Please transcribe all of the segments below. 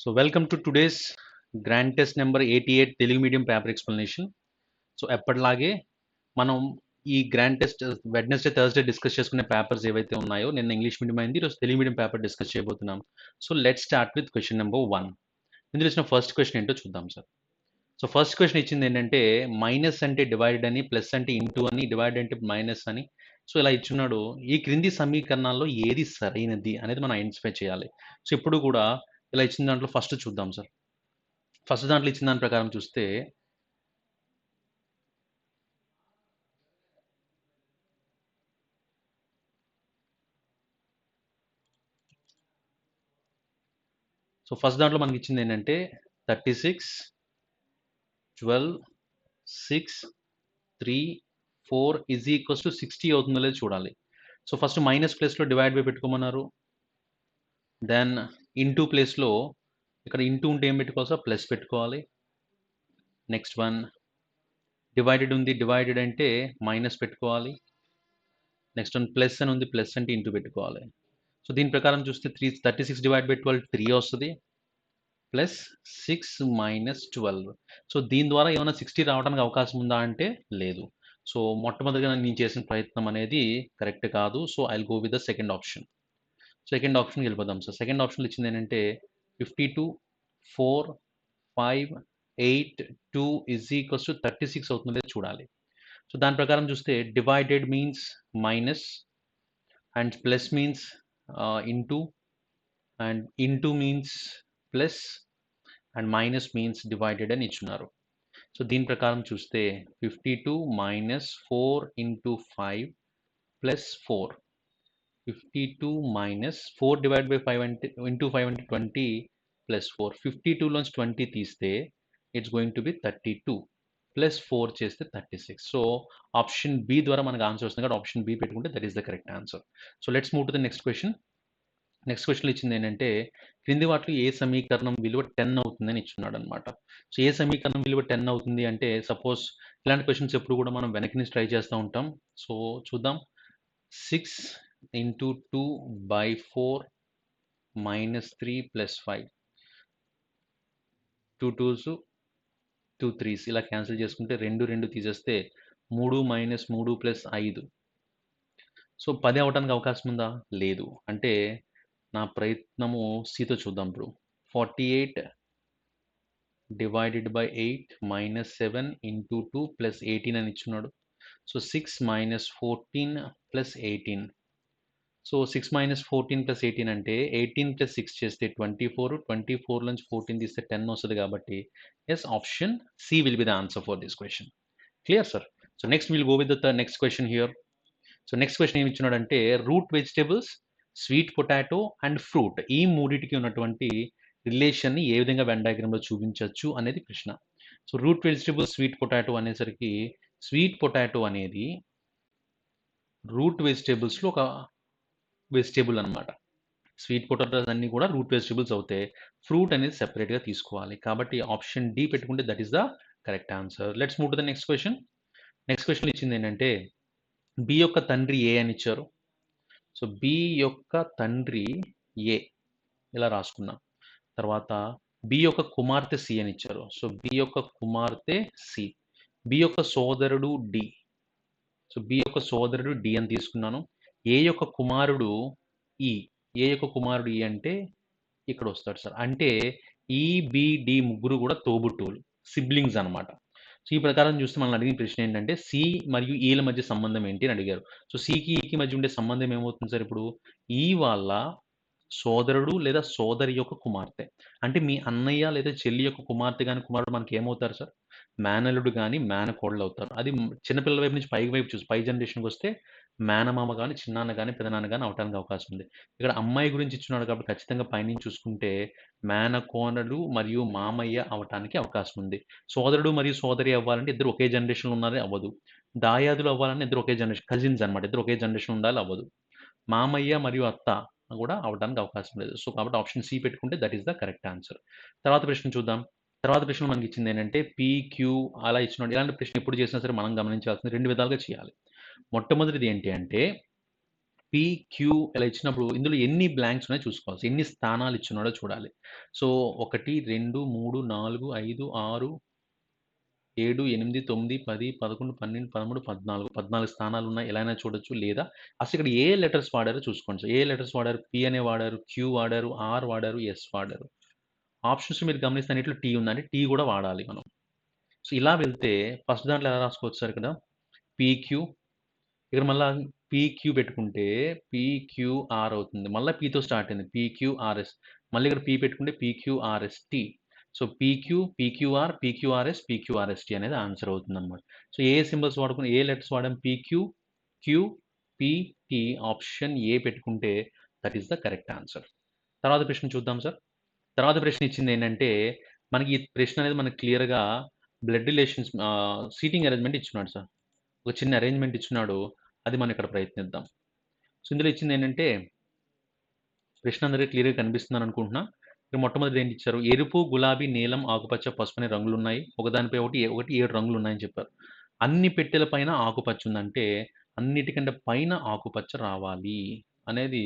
So welcome to today's grand test number 88 Telugu medium paper explanation. So ఎప్పటిలాగే మనం ఈ grand test Wednesday Thursday discuss చేసుకునే papers ఏవైతే ఉన్నాయో నిన్న ఇంగ్లీష్ మీడియం అయింది, ఈరోజు తెలుగు మీడియం పేపర్ డిస్కస్ చేయబోతున్నాం. So let start with question number 1. ఇందులో ఇచ్చిన ఫస్ట్ క్వశ్చన్ ఏంటో చూద్దాం సార్. సో ఫస్ట్ క్వశ్చన్ ఇచ్చింది ఏంటంటే మైనస్ అంటే డివైడ్ అని, ప్లస్ అంటే ఇంటూ అని, డివైడ్ అంటే మైనస్ అని. సో ఇలా ఇచ్చున్నాడు. ఈ క్రింది సమీకరణాల్లో ఏది సరైనది అనేది మనం ఐడెంటిఫై చేయాలి. సో ఇప్పుడు కూడా ఇలా ఇచ్చిన దాంట్లో ఫస్ట్ చూద్దాం సార్. ఫస్ట్ దాంట్లో ఇచ్చిన దాని ప్రకారం చూస్తే సో ఫస్ట్ దాంట్లో మనకి ఇచ్చింది ఏంటంటే 36, 12, 6, 3, 4 ఈజ్ ఈక్వల్స్ టు 60 అవుతుందో లేదో చూడాలి. సో ఫస్ట్ మైనస్ ప్లేస్లో డివైడ్ బై పెట్టుకోమన్నారు. దెన్ ఇంటూ ప్లేస్లో ఇక్కడ ఇంటూ ఉంటే ఏం పెట్టుకోవాలి సార్? ప్లస్ పెట్టుకోవాలి. నెక్స్ట్ వన్ డివైడెడ్ ఉంది, డివైడెడ్ అంటే మైనస్ పెట్టుకోవాలి. నెక్స్ట్ వన్ ప్లస్ అని ఉంది, ప్లస్ అంటే ఇంటూ పెట్టుకోవాలి. సో దీని ప్రకారం చూస్తే 36 డివైడ్ బై 12 3 వస్తుంది, ప్లస్ 6 మైనస్ 12. సో దీని ద్వారా ఏమైనా 60 రావడానికి అవకాశం ఉందా అంటే లేదు. సో మొట్టమొదటిగా నేను చేసిన ప్రయత్నం అనేది కరెక్ట్ కాదు. So I go with the second option. Second ఆప్షన్కి వెళ్ళిపోదాం సార్. సెకండ్ ఆప్షన్లో ఇచ్చింది ఏంటంటే 52, 4, 5, 8, 2 ఈజ్ ఈక్వల్స్ టు 36 అవుతుందో లేదో చూడాలి. సో దాని ప్రకారం చూస్తే divided means minus and plus means into and into means plus and minus means divided అని ఇచ్చున్నారు. సో దీని ప్రకారం చూస్తే 52 minus 4 into 5 plus 4. 52 minus 4 divide by 5 అంటే ఇంటూ 5 అంటే 20 ప్లస్ 4. 52లోంచి 20 తీస్తే it's going to be 32 plus 4 చేస్తే 36. సో ఆప్షన్ బి ద్వారా మనకు ఆన్సర్ వస్తుంది కాబట్టి ఆప్షన్ బి పెట్టుకుంటే that is the correct answer. So let's move to the next question. Next క్వశ్చన్లో ఇచ్చింది ఏంటంటే క్రింది వాటిలో ఏ సమీకరణం విలువ 10 అవుతుందని ఇచ్చున్నాడు అనమాట. సో ఏ సమీకరణం విలువ 10 అవుతుంది అంటే సపోజ్ ఇలాంటి క్వశ్చన్స్ ఎప్పుడు కూడా మనం వెనక్కి నుంచి ట్రై చేస్తూ ఉంటాం. సో చూద్దాం. 6 into 2 by 4 minus 3 plus 5. 2 2s 2 3s ఇలా క్యాన్సిల్ చేసుకుంటే 2 2 తీసేస్తే 3 మైనస్ 3 ప్లస్ 5. సో 10 అవడానికి అవకాశం ఉందా? లేదు. అంటే నా ప్రయత్నము సితో చూద్దాం ఇప్పుడు. 48 divided by 8 minus 7 into 2 plus 18 అని ఇచ్చున్నాడు. So 6 minus 14 plus 18. So 6 minus 14 plus 18 అంటే 18 ప్లస్ 6 చేస్తే 24, 24 నుంచి 14 తీస్తే 10 వస్తుంది కాబట్టి yes option C will be the answer for this question. Clear sir? So next will go with the next question here. So next question ఏమి ఇచ్చున్నాడంటే root vegetables, sweet potato and fruit ఈ మూడింటికి ఉన్నటువంటి రిలేషన్ని ఏ విధంగా వెన్ డయాగ్రామ్లో చూపించవచ్చు అనేది ప్రశ్న. So root vegetable sweet potato అనేసరికి స్వీట్ పొటాటో అనేది రూట్ వెజిటేబుల్స్లో ఒక వెజిటేబుల్ అనమాట. స్వీట్ పొటాటోస్ అన్నీ కూడా రూట్ వెజిటేబుల్స్ అవుతాయి. ఫ్రూట్ అనేది సెపరేట్గా తీసుకోవాలి. కాబట్టి ఆప్షన్ డి పెట్టుకుంటే that is the correct answer. Let's move to the next question. Next question ఇచ్చింది ఏంటంటే బి యొక్క తండ్రి ఏ అని ఇచ్చారు. సో బి యొక్క తండ్రి ఏ ఇలా రాసుకున్నాం. తర్వాత బి యొక్క కుమార్తె సి అని ఇచ్చారు. సో బి యొక్క కుమార్తె సి. బి యొక్క సోదరుడు డి. సో బి యొక్క సోదరుడు డి అని తీసుకున్నాను. ఏ యొక్క కుమారుడు ఈ. ఏ యొక్క కుమారుడు ఈ అంటే ఇక్కడ వస్తాడు సార్. అంటే ఈ బి డి ముగ్గురు కూడా తోబుట్టువులు, సిబ్లింగ్స్ అనమాట. సో ఈ ప్రకారం చూస్తే మనల్ని అడిగిన ప్రశ్న ఏంటంటే సి మరియు ఈల మధ్య సంబంధం ఏంటి అని అడిగారు. సో సికి ఈకి మధ్య ఉండే సంబంధం ఏమవుతుంది సార్? ఇప్పుడు ఈ వాళ్ళ సోదరుడు లేదా సోదరి యొక్క కుమార్తె. అంటే మీ అన్నయ్య లేదా చెల్లి యొక్క కుమార్తె గాని, కుమారుడు మనకి ఏమవుతారు సార్? మేనల్లుడు గాని, మేనకోడలు అవుతారు. అది చిన్నపిల్లల వైపు నుంచి వైపు చూసి పై జనరేషన్‌కి వస్తే మేనమామ గాని, చిన్నాన్న గాని, పెదనాన్న గాని అవ్వటానికి అవకాశం ఉంది. ఇక్కడ అమ్మాయి గురించి ఇచ్చున్నాడు కాబట్టి ఖచ్చితంగా పైనుంచి చూసుకుంటే మేనకోడలు మరియు మామయ్య అవ్వటానికి అవకాశం ఉంది. సోదరుడు మరియు సోదరి అవ్వాలంటే ఇద్దరు ఒకే జనరేషన్‌లో ఉన్నారే అవ్వదు. దాయాదులు అవ్వాలన్నా ఇద్దరు ఒకే జనరేషన్, కజిన్స్ అనమాట. ఇద్దరు ఒకే జనరేషన్ ఉండాలి అవ్వదు. మామయ్య మరియు అత్త కూడా అవ్వడానికి అవకాశం లేదు. సో కాబట్టి ఆప్షన్ సి పెట్టుకుంటే that is the correct answer. తర్వాత ప్రశ్న చూద్దాం. తర్వాత ప్రశ్నలో మనకి ఇచ్చింది ఏంటంటే పీ, క్యూ అలా ఇచ్చినాడు. ఇలాంటి ప్రశ్న ఎప్పుడు చేసినా సరే మనం గమనించాల్సింది 2 విధాలుగా చేయాలి. మొట్టమొదటిది ఏంటి అంటే పీక్యూ ఇలా ఇచ్చినప్పుడు ఇందులో ఎన్ని బ్లాంక్స్ ఉన్నాయో చూసుకోవాలి. ఎన్ని స్థానాలు ఇచ్చున్నాడో చూడాలి. సో 1, 2, 3, 4, 5, 6, 7, 8, 9, 10, 11, 12, 13, 14 స్థానాలున్నాయి. ఎలా అయినా చూడొచ్చు. లేదా అసలు ఇక్కడ ఏ లెటర్స్ వాడారో చూసుకోండి సార్. ఏ లెటర్స్ వాడారు? పి అనే వాడారు, క్యూ వాడారు, ఆర్ వాడారు, ఎస్ వాడారు. ఆప్షన్స్ మీరు గమనిస్తే అన్నిట్లో టీ ఉంది. అంటే టీ కూడా వాడాలి మనం. సో ఇలా వెళ్తే ఫస్ట్ దాంట్లో ఎలా రాసుకోవచ్చు సార్ ఇక్కడ? పీక్యూ ఇక్కడ మళ్ళా పీక్యూ పెట్టుకుంటే పీక్యూఆర్ అవుతుంది. మళ్ళా పీతో స్టార్ట్ అయింది. పీక్యూఆర్ఎస్. మళ్ళీ ఇక్కడ పీ పెట్టుకుంటే P Q R S T. So P Q, P Q R, P Q R S, P Q R S T అనేది ఆన్సర్ అవుతుందన్నమాట. సో ఏ సింబల్స్ వాడుకుని ఏ లెటర్స్ వాడాం? P Q, Q, P, T option A పెట్టుకుంటే that is the correct answer. తర్వాత ప్రశ్న చూద్దాం సార్. తర్వాత ప్రశ్న ఇచ్చింది ఏంటంటే మనకి ఈ ప్రశ్న అనేది మనకు క్లియర్‌గా బ్లడ్ రిలేషన్స్ సీటింగ్ అరేంజ్‌మెంట్ ఇచ్చున్నాడు సార్. ఒక చిన్న అరేంజ్‌మెంట్ ఇచ్చున్నాడు. అది మనం ఇక్కడ ప్రయత్నిద్దాం. సో, ఇందులో ఇచ్చిందేంటంటే, ప్రశ్న అందరికి క్లియర్‌గా కనిపిస్తుందని అనుకుంటున్నా. ఇక్కడ మొట్టమొదటిది ఏంటి ఇచ్చారు? ఎరుపు, గులాబీ, నీలం, ఆకుపచ్చ, పసుపు అనే రంగులున్నాయి. ఒకదానిపై ఒకటి 7 రంగులున్నాయని చెప్పారు. అన్ని పెట్టెల పైన ఆకుపచ్చ ఉందంటే, అన్నిటికంటే పైన ఆకుపచ్చ రావాలి అనేది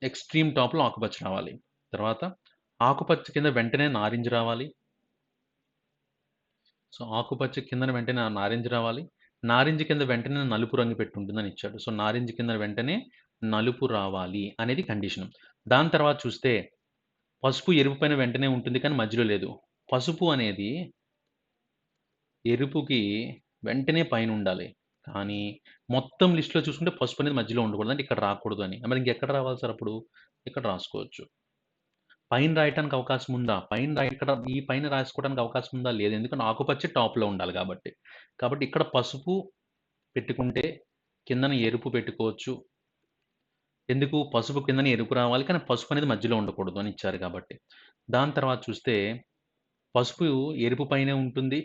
ఎక్స్‌ట్రీమ్ టాప్‌లో ఆకుపచ్చ రావాలి. తర్వాత ఆకుపచ్చ కింద వెంటనే నారింజ రావాలి. సో, ఆకుపచ్చ కిందన వెంటనే నారింజ రావాలి. నారింజ కింద వెంటనే నలుపు రంగు పెట్టి ఉంటుందని ఇచ్చాడు. సో, నారింజ కింద వెంటనే నలుపు రావాలి అనేది కండిషన్. దాని తర్వాత చూస్తే పసుపు ఎరుపు పైన వెంటనే ఉంటుంది కానీ మధ్యలో లేదు. పసుపు అనేది ఎరుపుకి వెంటనే పైనుండాలి. కానీ మొత్తం లిస్ట్‌లో చూసుకుంటే పసుపు అనేది మధ్యలో ఉండకూడదు. అంటే ఇక్కడ రాకూడదు అని. మరి ఇంకెక్కడ రావాలి సార్ అప్పుడు? ఇక్కడ రాసుకోవచ్చు. పైన రాయటానికి అవకాశం ఉందా? ఇక్కడ ఈ పైన రాసుకోవడానికి అవకాశం ఉందా? లేదు. ఎందుకంటే ఆకుపచ్చ టాప్‌లో ఉండాలి కాబట్టి. కాబట్టి ఇక్కడ పసుపు పెట్టుకుంటే కిందన ఎరుపు పెట్టుకోవచ్చు. ఎందుకు? పసుపు కిందన ఎరుపు రావాలి. కానీ పసుపు అనేది మధ్యలో ఉండకూడదు అని ఇచ్చారు కాబట్టి. దాని తర్వాత చూస్తే పసుపు ఎరుపు పైనే ఉంటుంది.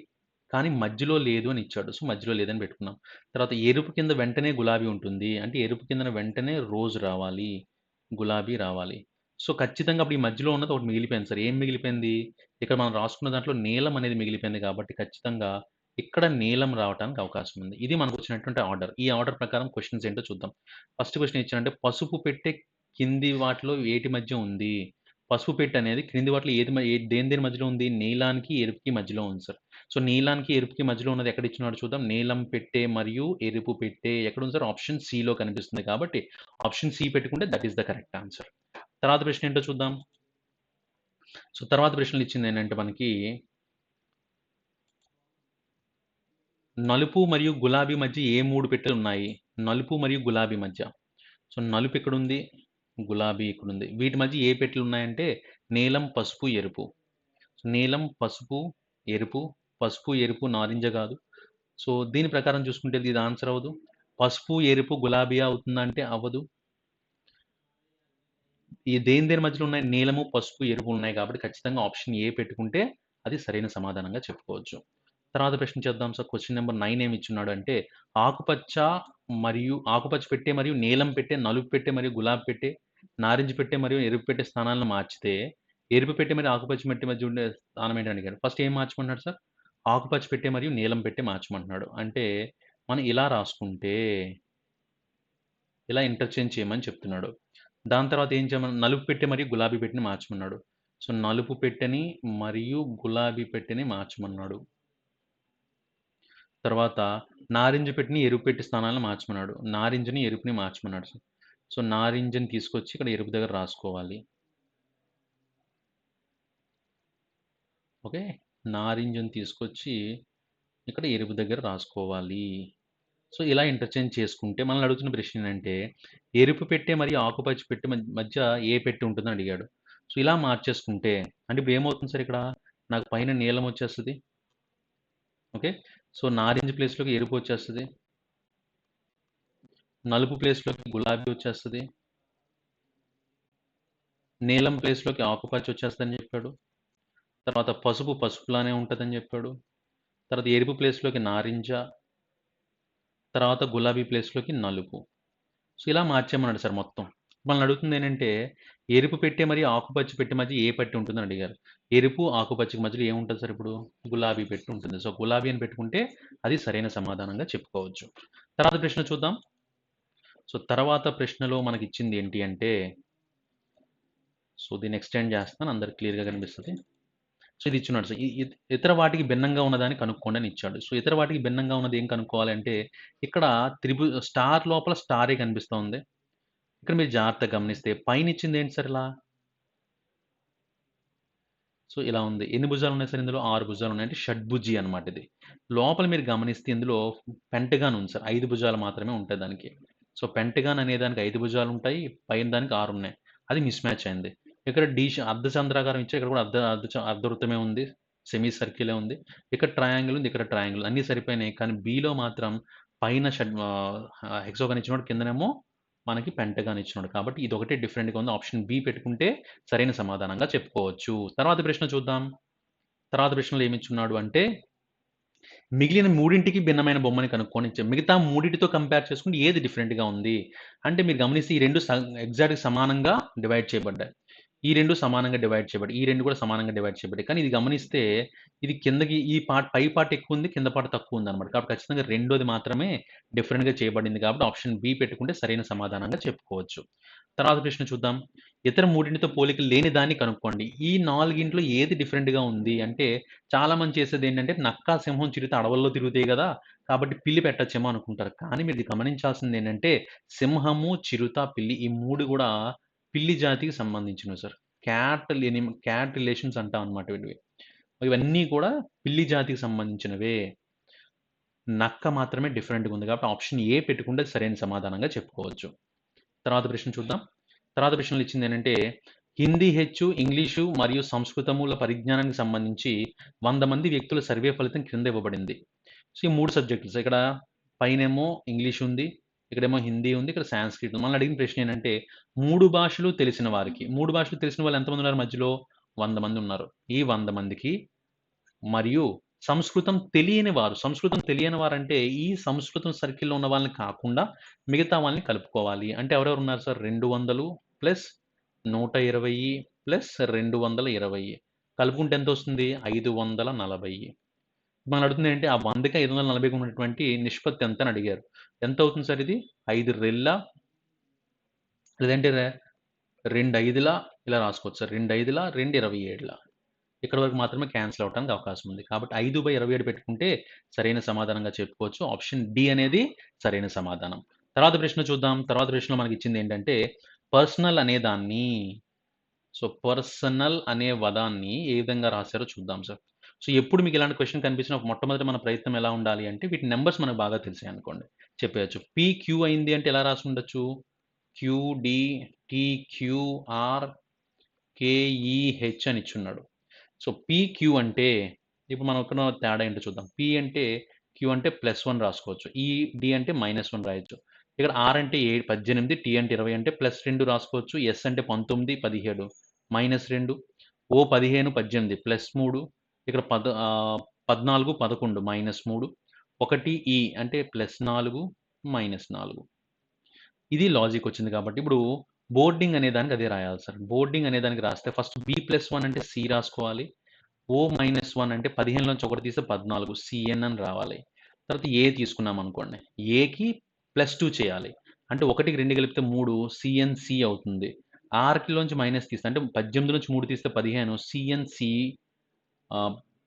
కానీ మధ్యలో లేదు అని ఇచ్చాడు. సో, మధ్యలో లేదని పెట్టుకున్నాం. తర్వాత ఎరుపు కింద వెంటనే గులాబీ ఉంటుంది. అంటే ఎరుపు కిందన వెంటనే రోజ్ రావాలి. గులాబీ రావాలి. సో, ఖచ్చితంగా అప్పుడు ఈ మధ్యలో ఉన్నది ఒకటి మిగిలిపోయింది సార్. ఏం మిగిలిపోయింది? ఇక్కడ మనం రాసుకున్న దాంట్లో నీలం అనేది మిగిలిపోయింది కాబట్టి ఖచ్చితంగా ఇక్కడ నీలం రావటానికి అవకాశం ఉంది. ఇది మనకొచ్చినటువంటి ఆర్డర్. ఈ ఆర్డర్ ప్రకారం క్వెషన్స్ ఏంటో చూద్దాం. ఫస్ట్ క్వెషన్ ఇచ్చారంటే పసుపు పెట్టె కింది వాటిలో వేటి మధ్య ఉంది? పసుపు పెట్టె అనేది క్రింది వాటిలో దేని దేని మధ్యలో ఉంది? నీలానికి, ఎరుపుకి మధ్యలో ఉంది సార్. సో, నీలానికి, ఎరుపుకి మధ్యలో ఉన్నది ఎక్కడ ఇచ్చినాడో చూద్దాం. నీలం పెట్టె మరియు ఎరుపు పెట్టె ఎక్కడుంది సార్? ఆప్షన్ సిలో కనిపిస్తుంది కాబట్టి ఆప్షన్ సి పెట్టుకుంటే that is the correct answer. తర్వాత ప్రశ్న ఏంటో చూద్దాం. సో, తర్వాత ప్రశ్నలు ఇచ్చిందేంటంటే మనకి నలుపు మరియు గులాబీ మధ్య ఏ 3 పెట్టెలున్నాయి? నలుపు మరియు గులాబీ మధ్య. సో, నలుపు ఇక్కడుంది. గులాబీ ఇక్కడుంది. వీటి మధ్య ఏ పెట్టెలున్నాయంటే నీలం, పసుపు, ఎరుపు. సో, నీలం, పసుపు, ఎరుపు. పసుపు, ఎరుపు, నారింజ గాదు. సో, దీని ప్రకారం చూసుకుంటే ఇది ఆన్సర్ అవ్వదు. పసుపు, ఎరుపు, గులాబీ అవుతుందా అంటే అవ్వదు. ఈ దేని దేని మధ్యలో ఉన్నాయి? నీలము, పసుపు, ఎరుపు ఉన్నాయి కాబట్టి ఖచ్చితంగా ఆప్షన్ ఏ పెట్టుకుంటే అది సరైన సమాధానంగా చెప్పుకోవచ్చు. తర్వాత ప్రశ్న చేద్దాం సార్. క్వెషన్ నంబర్ 9 ఏమి ఇచ్చున్నాడు అంటే ఆకుపచ్చ పెట్టె మరియు నీలం పెట్టె, నలుపు పెట్టె మరియు గులాబీ పెట్టె, నారింజ పెట్టె మరియు ఎరుపు పెట్టె స్థానాలను మార్చితే ఎరుపు పెట్టె మరియు ఆకుపచ్చ పెట్టె మధ్య ఉండే స్థానం ఏంటి అని అడిగాడు. ఫస్ట్ ఏం మార్చమన్నాడు సార్? ఆకుపచ్చ పెట్టె మరియు నీలం పెట్టె మార్చమంటున్నాడు. అంటే మనం ఇలా రాసుకుంటే ఇలా ఇంటర్చేంజ్ చేయమని చెప్తున్నాడు. దాని తర్వాత ఏం చేయమని నలుపు పెట్టె మరియు గులాబీ పెట్టెని మార్చమన్నాడు. సో, నలుపు పెట్టెని మరియు గులాబీ పెట్టెని మార్చమన్నాడు. తర్వాత నారింజ పెట్టెని, ఎరుపు పెట్టె స్థానాలను మార్చమన్నాడు. నారింజని, ఎరుపుని మార్చమన్నాడు. సో, నారింజని తీసుకొచ్చి ఇక్కడ ఎరుపు దగ్గర రాసుకోవాలి. ఓకే. నారింజని తీసుకొచ్చి ఇక్కడ ఎరుపు దగ్గర రాసుకోవాలి. సో, ఇలా ఇంటర్చేంజ్ చేసుకుంటే మనల్ని అడుగుతున్న ప్రశ్న ఏంటంటే, ఎరుపు పెట్టె మరియు ఆకుపచ్చ పెట్టె మధ్య ఏ పెట్టె ఉంటుందని అడిగాడు. సో, ఇలా మార్చేసుకుంటే అంటే ఇప్పుడు ఏమవుతుంది సార్ ఇక్కడ? నాకు పైన నీలం వచ్చేస్తది. ఓకే. సో, నారింజ ప్లేస్‌లోకి ఎరుపు వచ్చేస్తది. నలుపు ప్లేస్‌లోకి గులాబీ వచ్చేస్తది. నీలం ప్లేస్‌లోకి ఆకుపచ్చ వచ్చేస్తదని చెప్పాడు. తర్వాత పసుపు పసుపులానే ఉంటదని చెప్పాడు. తర్వాత ఎరుపు ప్లేస్‌లోకి నారింజ. తర్వాత గులాబీ ప్లేస్‌లోకి నలుపు. సో, ఇలా మార్చేయమన్నాడు సార్ మొత్తం. మనల్ని అడుగుతుందేంటంటే, ఎరుపు పెట్టె మరియు ఆకుపచ్చ పెట్టె మధ్య ఏ పెట్టె ఉంటుందని అడిగారు. ఎరుపు, ఆకుపచ్చకి మధ్యలో ఏముంటది సార్ ఇప్పుడు? గులాబీ పెట్టె ఉంటుంది. సో, గులాబీ అని పెట్టుకుంటే అది సరైన సమాధానంగా చెప్పుకోవచ్చు. తర్వాత ప్రశ్న చూద్దాం. సో తర్వాత ప్రశ్నలో మనకిచ్చింది ఏంటి అంటే, సో దీన్ని ఎక్స్టెండ్ చేస్తున్నాను అందరికి క్లియర్‌గా కనిపిస్తది. సో ఇది ఇచ్చున్నాడు. సో ఇతర వాటికి భిన్నంగా ఉన్నదాన్ని కనుక్కోండి అని ఇచ్చాడు. సో ఇతర వాటికి భిన్నంగా ఉన్నది ఏం కనుక్కోవాలంటే, ఇక్కడ స్టార్ లోపల స్టారే కనిపిస్తోంది. ఇక్కడ మీరు జాగ్రత్తగా గమనిస్తే పైనిచ్చింది ఏంటి సార్ ఇలా? సో ఇలా ఉంది. ఎన్ని భుజాలున్నాయి సార్ ఇందులో? 6 భుజాలున్నాయి. అంటే షడ్భుజి అనమాట ఇది. లోపల మీరు గమనిస్తే ఇందులో పెంటగాన్ ఉంది సార్. 5 భుజాలు మాత్రమే ఉంటాయి దానికి. సో పెంటగాన్ అనే దానికి 5 భుజాలుంటాయి. పైన దానికి 6 ఉన్నాయి. అది మిస్ మ్యాచ్ అయింది. ఇక్కడ అర్ధచంద్రాకారం ఇచ్చారు. ఇక్కడ కూడా అర్ధవృత్తమే ఉంది. సెమీ సర్కిలే ఉంది. ఇక్కడ ట్రయాంగిల్ ఉంది. ఇక్కడ ట్రయాంగిల్ అన్నీ సరిపోయినాయి. కానీ బిలో మాత్రం పైన హెక్సాగాన్ ఇచ్చినోడు కిందనేమో మనకి పెంటగాన్ ఇచ్చినాడు. కాబట్టి ఇదొకటే డిఫరెంట్‌గా ఉంది. ఆప్షన్ బి పెట్టుకుంటే సరైన సమాధానంగా చెప్పుకోవచ్చు. తర్వాత ప్రశ్న చూద్దాం. తర్వాత ప్రశ్నలో ఏమిచ్చున్నాడు అంటే, మిగిలిన మూడింటికి భిన్నమైన బొమ్మని కనుక్కొని మిగతా మూడిటితో కంపేర్ చేసుకుంటే ఏది డిఫరెంట్‌గా ఉంది? అంటే మీరు గమనిస్తే ఈ 2 ఎగ్జాక్ట్‌గా సమానంగా డివైడ్ చేయబడ్డాయి. ఈ 2 సమానంగా డివైడ్ చేయబడ్డాయి. ఈ 2 కూడా సమానంగా డివైడ్ చేయబడ్డాయి. కానీ ఇది గమనిస్తే ఇది కిందకి ఈ పై పార్ట్ ఎక్కువుంది. కింద పార్ట్ తక్కువుందనమాట. కాబట్టి ఖచ్చితంగా రెండోది మాత్రమే డిఫరెంట్‌గా చేయబడింది కాబట్టి ఆప్షన్ బి పెట్టుకుంటే సరైన సమాధానంగా చెప్పుకోవచ్చు. తర్వాత ప్రశ్న చూద్దాం. ఇతర మూడింటితో పోలిక లేని దాన్ని కనుక్కోండి. ఈ నాలుగింట్లో ఏది డిఫరెంట్‌గా ఉంది అంటే చాలామంది చేసేదేంటంటే నక్క, సింహం, చిరుత అడవుల్లో తిరుగుతాయి గదా! కాబట్టి పిల్లి పెట్టచ్చేమో అనుకుంటారు. కానీ మీరు గమనించాల్సిందేంటంటే సింహము, చిరుత, పిల్లి ఈ 3 గూడా పిల్లి జాతికి సంబంధించినవి సార్. క్యాట్ రిలేషన్స్ అంటామనమాట వీటివి. ఇవన్నీ కూడా పిల్లి జాతికి సంబంధించినవే. నక్క మాత్రమే డిఫరెంట్‌గా ఉంది కాబట్టి ఆప్షన్ ఏ పెట్టుకుంటే సరైన సమాధానంగా చెప్పుకోవచ్చు. తర్వాత ప్రశ్న చూద్దాం. తర్వాత ప్రశ్నలో ఇచ్చిందేంటంటే, హిందీ హెచ్చు, ఇంగ్లీషు మరియు సంస్కృతముల పరిజ్ఞానానికి సంబంధించి 100 మంది వ్యక్తుల సర్వే ఫలితం క్రింద ఇవ్వబడింది. సో, ఈ 3 సబ్జెక్టులు సార్. ఇక్కడ పైనేమో ఇంగ్లీష్ ఉంది. ఇక్కడేమో హిందీ ఉంది. ఇక్కడ సాంస్క్రిట్ ఉంది. మనల్ని అడిగిన ప్రశ్న ఏంటంటే, 3 భాషలు తెలిసిన వారికి 3 భాషలు తెలిసిన వాళ్ళు ఎంతమంది ఉన్నారు మధ్యలో? 100 మంది ఉన్నారు. ఈ 100 మందికి మరియు సంస్కృతం తెలియని వారంటే, ఈ సంస్కృతం సర్కిల్‌లో ఉన్న వాళ్ళని కాకుండా, మిగతా వాళ్ళని కలుపుకోవాలి. అంటే ఎవరెవరు ఉన్నారు సార్? 200 ప్లస్ 120 ప్లస్ 220 కలుపుకుంటే ఎంతొస్తుంది? 540. మనల్ని అడుగుతుంది ఏంటి? ఆ 100కి 540కి ఉన్నటువంటి నిష్పత్తి ఎంత అని అడిగారు. ఎంత అవుతుంది సార్ ఇది? 5 రెల్లా లేదంటే 2 ఐదులా ఇలా రాసుకోవచ్చు సార్. 2 ఐదులా, 2 27లా. ఇక్కడి వరకు మాత్రమే క్యాన్సిల్ అవ్వడానికి అవకాశం ఉంది. కాబట్టి 5/27 పెట్టుకుంటే సరైన సమాధానంగా చెప్పుకోవచ్చు. ఆప్షన్ డి అనేది సరైన సమాధానం. తర్వాత ప్రశ్న చూద్దాం. తర్వాత ప్రశ్నలో మనకిచ్చిందేంటంటే, పర్సనల్ అనే దాన్ని పర్సనల్ అనే పదాన్ని ఏ విధంగా రాశారో చూద్దాం సార్. సో, ఎప్పుడు మీకు ఇలాంటి క్వెషన్ కనిపించినా మొట్టమొదట మన ప్రయత్నం ఎలా ఉండాలి అంటే, వీటి నంబర్స్ మనకు బాగా తెలిసాయనుకోండి. చెప్పేయొచ్చు. పీక్యూ అయింది అంటే ఎలా రాసుండొచ్చు? క్యూడీ, టీక్యూఆర్, కేఈహెచ్ అని ఇచ్చున్నాడు. సో, పీక్యూ అంటే ఇప్పుడు మనం ఇక్కడ తేడా ఏంటో చూద్దాం. పి అంటే క్యూ అంటే +1 రాసుకోవచ్చు. డి అంటే -1 రాయొచ్చు. ఇక్కడ ఆర్ అంటే 18, టీ అంటే 20 అంటే +2 రాసుకోవచ్చు. ఎస్ అంటే 19, 17 -2 ఓ 15, 18 +3 ఇక్కడ 14, 11 -3 1 ఈ అంటే +4 -4 ఇది లాజిక్ వచ్చింది కాబట్టి ఇప్పుడు బోర్డింగ్ అనే దానికి అదే రాయాలి సార్. బోర్డింగ్ అనే దానికి రాస్తే ఫస్ట్ B+1 అంటే సి రాసుకోవాలి. O-1 అంటే 15 నుంచి ఒకటి తీస్తే 14 సిఎన్ అని రావాలి. తర్వాత ఏ తీసుకున్నామనుకోండి. ఏకి +2 చేయాలి. అంటే 1కి 2 కలిపితే 3 సిఎన్‌సి అవుతుంది. ఆర్‌కిలోంచి మైనస్ తీస్తే అంటే 18 నుంచి 3 తీస్తే 15 సిఎన్‌సి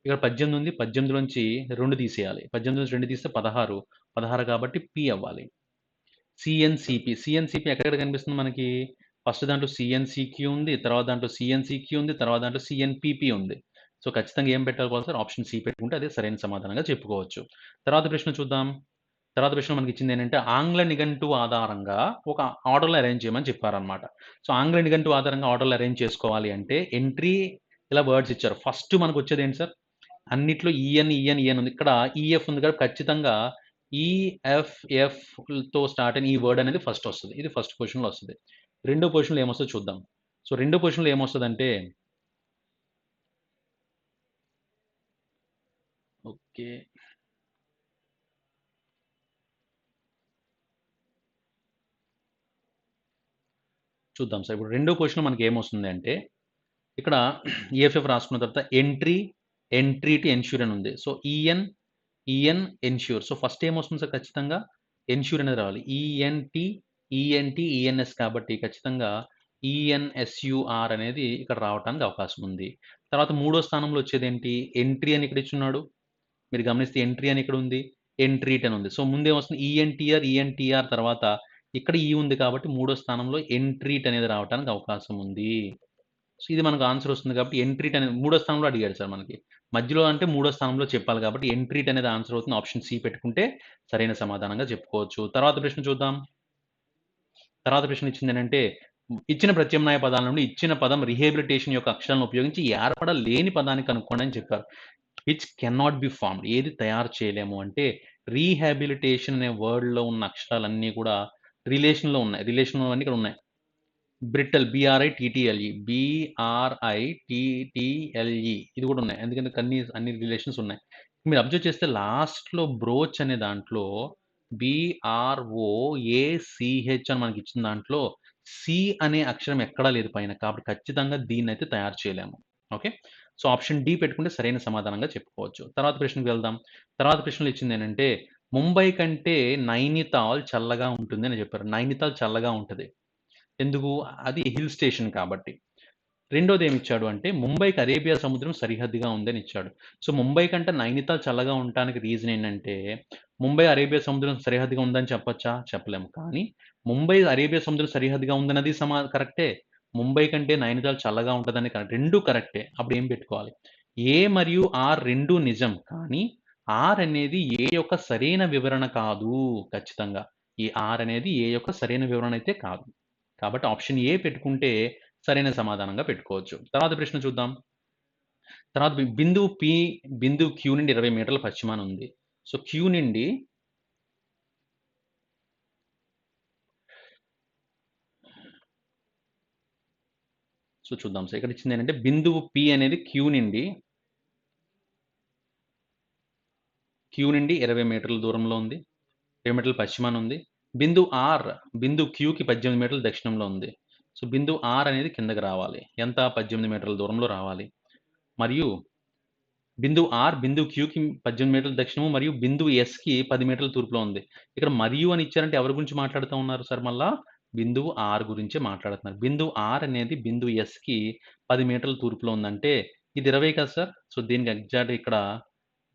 ఇక్కడ 18 ఉంది. 18 నుంచి 2 తీసేయాలి. 18 నుంచి 2 తీస్తే 16 16 కాబట్టి పి అవ్వాలి. సిఎన్‌సిపి ఎక్కడెక్కడ కనిపిస్తుంది మనకి? ఫస్ట్ దాంట్లో సిఎన్‌సిక్యూ ఉంది. తర్వాత దాంట్లో సిఎన్‌సిక్యూ ఉంది. తర్వాత దాంట్లో సిఎన్‌పిపి ఉంది. సో, ఖచ్చితంగా ఏం పెట్టుకోవాలి సార్? ఆప్షన్ సి పెట్టుకుంటే అదే సరైన సమాధానంగా చెప్పుకోవచ్చు. తర్వాత ప్రశ్న చూద్దాం. తర్వాత ప్రశ్న మనకిచ్చిందేంటంటే, ఆంగ్ల నిఘంటువు ఆధారంగా ఒక ఆర్డర్‌లో అరేంజ్ చేయమని చెప్పారనమాట. సో, ఆంగ్ల నిఘంటువు ఆధారంగా ఆర్డర్‌లో అరేంజ్ చేసుకోవాలి అంటే ఎంట్రీ ఇలా వర్డ్స్ ఇచ్చారు. ఫస్ట్ మనకొచ్చేదేంటి సార్? అన్నిట్లో ఈఎన్ ఉంది. ఇక్కడ ఈఎఫ్ ఉంది కాబట్టి ఖచ్చితంగా ఈఎఫ్ఎఫ్‌తో స్టార్ట్ అయిన ఈ వర్డ్ అనేది ఫస్ట్ వస్తది. ఇది ఫస్ట్ పొజిషన్‌లో వస్తది. రెండో పొజిషన్‌లో ఏమొస్తదో చూద్దాం. సో, రెండో పొజిషన్‌లో ఏమొస్తదంటే ఓకే. చూద్దాం సార్. ఇప్పుడు రెండో పొజిషన్‌లో మనకేమొస్తుంది అంటే, ఇక్కడ ఈఎఫ్ఎఫ్ రాసుకున్న తర్వాత ఎంట్రీ టు ఎన్ష్యూర్ అని ఉంది. So, EN ensure. So, first ఏమొస్తుంది సార్ ఖచ్చితంగా? ఎన్ష్యూర్ అనేది రావాలి. ఈఎన్‌టి ఈఎన్‌టి, ఈఎన్ఎస్ కాబట్టి ఖచ్చితంగా ఈఎన్ఎస్‌యుఆర్ అనేది ఇక్కడ రావటానికి అవకాశం ఉంది. తర్వాత మూడో స్థానంలో వచ్చేదేంటి? ఎంట్రీ అని ఇక్కడ ఇచ్చున్నాడు. మీరు గమనిస్తే ఎంట్రీ అని ఇక్కడ ఉంది. ఎంట్రీట్ అని ఉంది. సో, ముందేమొస్తుంది ఈఎన్‌టిఆర్, ఈఎన్‌టిఆర్ తర్వాత ఇక్కడ ఈ ఉంది కాబట్టి మూడో స్థానంలో ఎంట్రీట్ అనేది రావటానికి అవకాశం ఉంది. సో, ఇది మనకు ఆన్సర్ వస్తుంది కాబట్టి ఎంట్రీట్ అనేది మూడో స్థానంలో అడిగాడు సార్ మనకి. మధ్యలో అంటే మూడో స్థానంలో చెప్పాలి కాబట్టి ఎంట్రీట్ అనేది ఆన్సర్ అవుతుంది. ఆప్షన్ సి పెట్టుకుంటే సరైన సమాధానంగా చెప్పుకోవచ్చు. తర్వాత ప్రశ్న చూద్దాం. తర్వాత ప్రశ్న ఇచ్చిందేంటంటే, ఇచ్చిన ప్రత్యామ్నాయ పదాల నుండి ఇచ్చిన పదం రిహాబిలిటేషన్ యొక్క అక్షరాలను ఉపయోగించి ఏర్పడలేని పదాన్ని కనుక్కోండి అని చెప్పారు. విచ్ కెనాట్ బి ఫార్మ్డ్ ఏది తయారు చేయలేము అంటే రీహాబిలిటేషన్ అనే వర్డ్‌లో ఉన్న అక్షరాలన్నీ కూడా రిలేషన్‌లో ఉన్నాయి. రిలేషన్‌లో అన్నీ ఇక్కడ ఉన్నాయి. బ్రిట్టల్ బీఆర్ఐటీటీఎల్ఈ బీఆర్ఐటీటీఎల్ఈ ఇది కూడా ఉన్నాయి. ఎందుకంటే అన్ని రిలేషన్స్ ఉన్నాయి. మీరు అబ్జర్వ్ చేస్తే లాస్ట్‌లో బ్రోచ్ అనే దాంట్లో బీఆర్ఓఏసీహెచ్ అని మనకి ఇచ్చిన దాంట్లో సి అనే అక్షరం ఎక్కడా లేదు పైన. కాబట్టి ఖచ్చితంగా దీన్నైతే తయారు చేయలేము. ఓకే. సో, ఆప్షన్ డి పెట్టుకుంటే సరైన సమాధానంగా చెప్పుకోవచ్చు. తర్వాత ప్రశ్నకి వెళ్దాం. తర్వాత ప్రశ్నలో ఇచ్చిందేంటంటే, ముంబై కంటే నైనితాల్ చల్లగా ఉంటుంది అని చెప్పారు. నైనితాల్ చల్లగా ఉంటది. ఎందుకు? అది హిల్ స్టేషన్ కాబట్టి. రెండోదేమిచ్చాడు అంటే, ముంబైకి అరేబియా సముద్రం సరిహద్దుగా ఉందని ఇచ్చాడు. సో, ముంబై కంటే నైనితాల్ చల్లగా ఉండటానికి రీజన్ ఏంటంటే, ముంబై అరేబియా సముద్రం సరిహద్దుగా ఉందని చెప్పొచ్చా? చెప్పలేము. కానీ, ముంబై అరేబియా సముద్రం సరిహద్దుగా ఉందన్నది కరెక్టే. ముంబై కంటే నైనితాల్ చల్లగా ఉంటదని కరెక్ట్. 2 కరెక్టే. అప్పుడు ఏం పెట్టుకోవాలి? ఏ మరియు ఆర్ 2 నిజం. కానీ, ఆర్ అనేది ఏ యొక్క సరైన వివరణ కాదు ఖచ్చితంగా. ఈ ఆర్ అనేది ఏ యొక్క సరైన వివరణ అయితే కాదు. కాబట్టి ఆప్షన్ ఏ పెట్టుకుంటే సరైన సమాధానంగా పెట్టుకోవచ్చు. తర్వాత ప్రశ్న చూద్దాం. తర్వాత బిందువు పి, బిందువు క్యూ నుండి 20 మీటర్ల పశ్చిమాన ఉంది. సో, క్యూ నుండి చూద్దాం సార్. ఇక్కడ ఇచ్చిందేంటంటే బిందువు పి అనేది క్యూ నుండి 20 మీటర్ల దూరంలో ఉంది. 20 మీటర్ల పశ్చిమాన ఉంది. బిందువు ఆర్, బిందువు క్యూకి 18 మీటర్ల దక్షిణంలో ఉంది. సో, బిందువు ఆర్ అనేది కిందకి రావాలి. ఎంత? 18 మీటర్ల దూరంలో రావాలి. మరియు బిందువు ఆర్, బిందువు క్యూకి 18 మీటర్ల దక్షిణము మరియు బిందువు ఎస్‌కి 10 మీటర్ల తూర్పులో ఉంది. ఇక్కడ మరియు అని ఇచ్చారంటే ఎవరి గురించి మాట్లాడుతా ఉన్నారు సార్ మళ్ళా? బిందువు ఆర్ గురించే మాట్లాడుతున్నారు. బిందువు ఆర్ అనేది బిందువు ఎస్‌కి 10 మీటర్ల తూర్పులో ఉందంటే ఇది 20 కదా సార్! సో, దీనికి ఎగ్జాక్ట్‌గా ఇక్కడ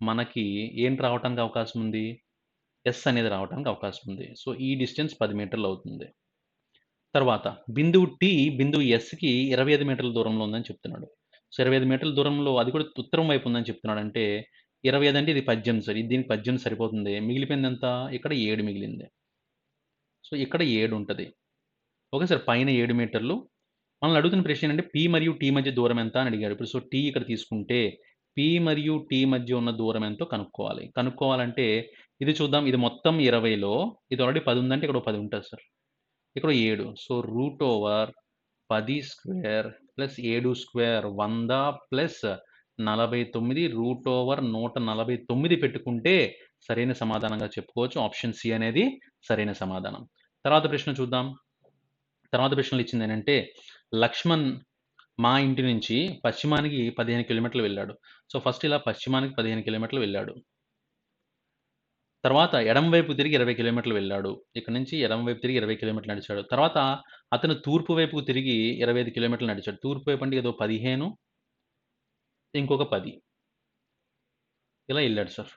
మనకి ఏంటి రావటానికి అవకాశం ఉంది? ఎస్ అనేది రావటానికి అవకాశం ఉంది. సో, ఈ డిస్టెన్స్ 10 మీటర్లు అవుతుంది. తర్వాత బిందువు టీ, బిందువు ఎస్‌కి 25 మీటర్ల దూరంలో ఉందని చెప్తున్నాడు. సో, 25 మీటర్ల దూరంలో అది కూడా ఉత్తరం వైపు ఉందని చెప్తున్నాడు. అంటే 25 అంటే ఇది 18 సార్. ఇది దీనికి 18 సరిపోతుంది. మిగిలిపోయింది ఎంత? ఇక్కడ 7 మిగిలింది. సో, ఇక్కడ 7 ఉంటది. Okay sir. పైన 7 మీటర్లు. మనల్ని అడుగుతున్న ప్రశ్న ఏంటంటే పి మరియు టీ మధ్య దూరం ఎంత అని అడిగాడు. ఇప్పుడు సో, టీ ఇక్కడ తీసుకుంటే పి మరియు టీ మధ్య ఉన్న దూరం ఎంతో కనుక్కోవాలి. కనుక్కోవాలంటే ఇది చూద్దాం. ఇది మొత్తం 20లో ఇది ఆల్రెడీ 10 ఉందంటే ఇక్కడ 10 ఉంటది సార్. ఇక్కడ 7. So, root over 10 square plus 7 square 100 plus 49 root over 149 పెట్టుకుంటే సరైన సమాధానంగా చెప్పుకోవచ్చు. ఆప్షన్ సి అనేది సరైన సమాధానం. తర్వాత ప్రశ్న చూద్దాం. తర్వాత ప్రశ్నలో ఇచ్చిందేంటంటే, లక్ష్మణ్ మా ఇంటి నుంచి పశ్చిమానికి 15 కిలోమీటర్లు వెళ్ళాడు. సో, ఫస్ట్ ఇలా పశ్చిమానికి 15 కిలోమీటర్లు వెళ్ళాడు. తర్వాత ఎడమ వైపు తిరిగి 20 కిలోమీటర్లు వెళ్ళాడు. ఇక్కడి నుంచి ఎడమ వైపు తిరిగి 20 కిలోమీటర్లు నడిచాడు. తర్వాత అతను తూర్పు వైపుకు తిరిగి 25 కిలోమీటర్లు నడిచాడు. తూర్పు వైపు అంటే ఏదో 15 ఇంకొక 10 ఇలా ఎళ్ళాడు సార్.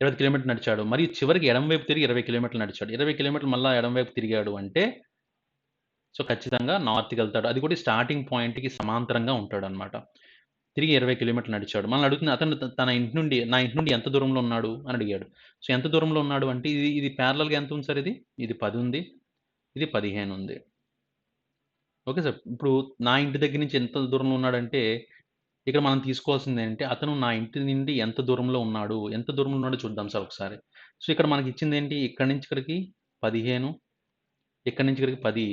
25 కిలోమీటర్లు నడిచాడు. మరియు చివరికి ఎడమ వైపు తిరిగి 20 కిలోమీటర్లు నడిచాడు. 20 కిలోమీటర్లు మళ్ళా ఎడమ వైపు తిరిగాడు అంటే సో, ఖచ్చితంగా నార్త్‌కెళ్తాడు. అది కూడా స్టార్టింగ్ పాయింట్‌కి సమాంతరంగా ఉంటాడనమాట. తిరిగి 20 కిలోమీటర్లు నడిచాడు. మనల్ని అడుగుతుంది అతను తన ఇంటి నుండి నా ఇంటి నుండి ఎంత దూరంలో ఉన్నాడు అని అడిగాడు. సో, ఎంత దూరంలో ఉన్నాడు అంటే ఇది ప్యారలల్‌గా ఎంత ఉంది సార్ ఇది? ఇది 10 ఉంది. ఇది 15 ఉంది. Okay sir. ఇప్పుడు నా ఇంటి దగ్గర నుంచి ఎంత దూరంలో ఉన్నాడంటే, ఇక్కడ మనం తీసుకోవాల్సిందేంటంటే అతను నా ఇంటి నుండి ఎంత దూరంలో ఉన్నాడు? ఎంత దూరంలో ఉన్నాడో చూద్దాం సార్ ఒకసారి. సో, ఇక్కడ మనకిచ్చిందేంటి? ఇక్కడి నుంచి ఇక్కడికి 15 ఇక్కడి నుంచి ఇక్కడికి 10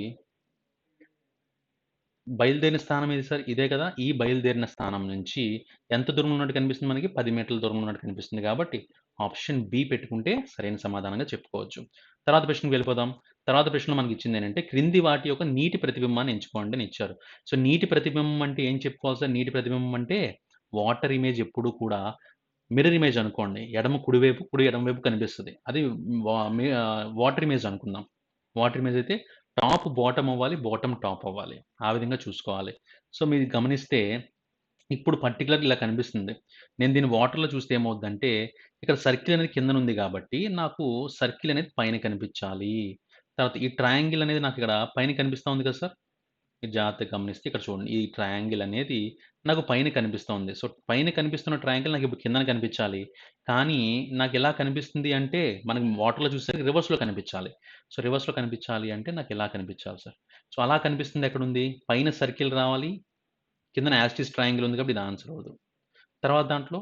బయలుదేరిన స్థానం ఏది సార్? ఇదే కదా! ఈ బయలుదేరిన స్థానం నుంచి ఎంత దూరంలో ఉన్నట్టు కనిపిస్తుంది మనకి? 10 మీటర్ల దూరంలో ఉన్నట్టు కనిపిస్తుంది. కాబట్టి ఆప్షన్ బి పెట్టుకుంటే సరైన సమాధానంగా చెప్పుకోవచ్చు. తర్వాత ప్రశ్నకి వెళ్ళిపోదాం. తర్వాత ప్రశ్నలో మనకిచ్చిందేంటంటే, క్రింది వాటి యొక్క నీటి ప్రతిబింబాన్ని ఎంచుకోండి అని ఇచ్చారు. సో, నీటి ప్రతిబింబం అంటే ఏం చెప్పుకోవాలి సార్? నీటి ప్రతిబింబం అంటే వాటర్ ఇమేజ్ ఎప్పుడు కూడా మిర్రర్ ఇమేజ్ అనుకోండి. ఎడమ కుడివైపు, కుడి ఎడమ వైపు కనిపిస్తది. అది వాటర్ ఇమేజ్ అనుకుందాం. వాటర్ ఇమేజ్ అయితే టాప్ బాటమ్ అవ్వాలి, బాటమ్ టాప్ అవ్వాలి. ఆ విధంగా చూసుకోవాలి. సో, మీరు గమనిస్తే ఇప్పుడు పర్టిక్యులర్ ఇలా కనిపిస్తుంది. నేను దీన్ని వాటర్‌లో చూస్తే ఏమవుద్దంటే, ఇక్కడ సర్కిల్ అనేది కిందనుంది గాబట్టి, నాకు సర్కిల్ అనేది పైన కనిపించాలి. తర్వాత ఈ ట్రయాంగిల్ అనేది నాకిక్కడ పైన కనిపిస్తా ఉంది కదా సార్! మీరు జాగ్రత్తగా గమనిస్తే ఇక్కడ చూడండి. ఈ ట్రయాంగిల్ అనేది నాకు పైన కనిపిస్తోంది. సో, పైన కనిపిస్తున్న ట్రయాంగిల్ నాకిప్పుడు కిందన కనిపించాలి. కానీ నాకెలా కనిపిస్తుంది అంటే, మనకి వాటర్‌లో చూసేసరికి రివర్స్‌లో కనిపించాలి. సో, రివర్స్‌లో కనిపించాలి అంటే నాకిలా కనిపించాలి సార్. సో, అలా కనిపిస్తుంది ఎక్కడుంది? పైన సర్కిల్ రావాలి. కిందన యాస్ ఇట్ ఈజ్ ట్రయాంగిల్ ఉంది కాబట్టి ఇది ఆన్సర్ అవ్వదు. తర్వాత దాంట్లో